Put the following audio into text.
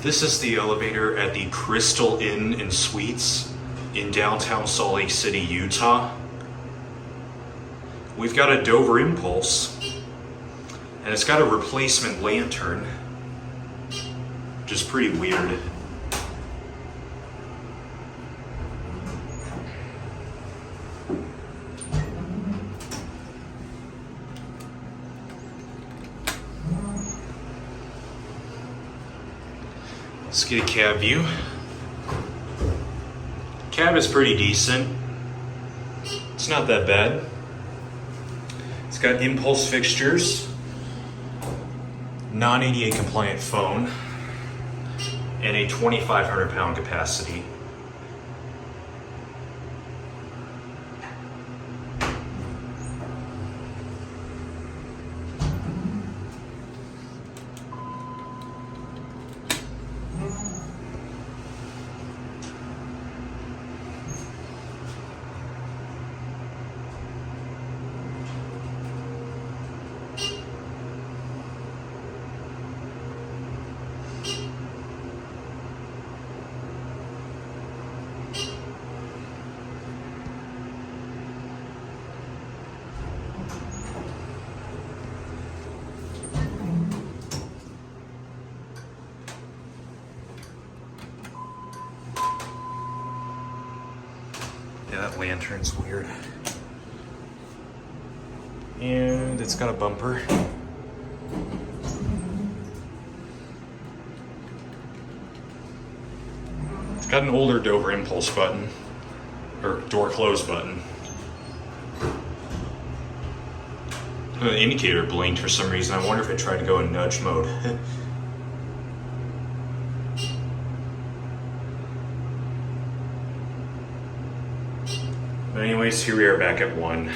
This is the elevator at the Crystal Inn and Suites in downtown Salt Lake City, Utah. We've got a Dover Impulse, and it's got a replacement lantern, which is pretty weird. Let's get a cab view. Cab is pretty decent. It's not that bad. It's got impulse fixtures, non-ADA compliant phone, and a 2,500 pound capacity. Yeah, that lantern's weird. And it's got a bumper. It's got an older Dover Impulse button, or door close button. The indicator blinked for some reason. I wonder if it tried to go in nudge mode. But anyways, here we are back at 1.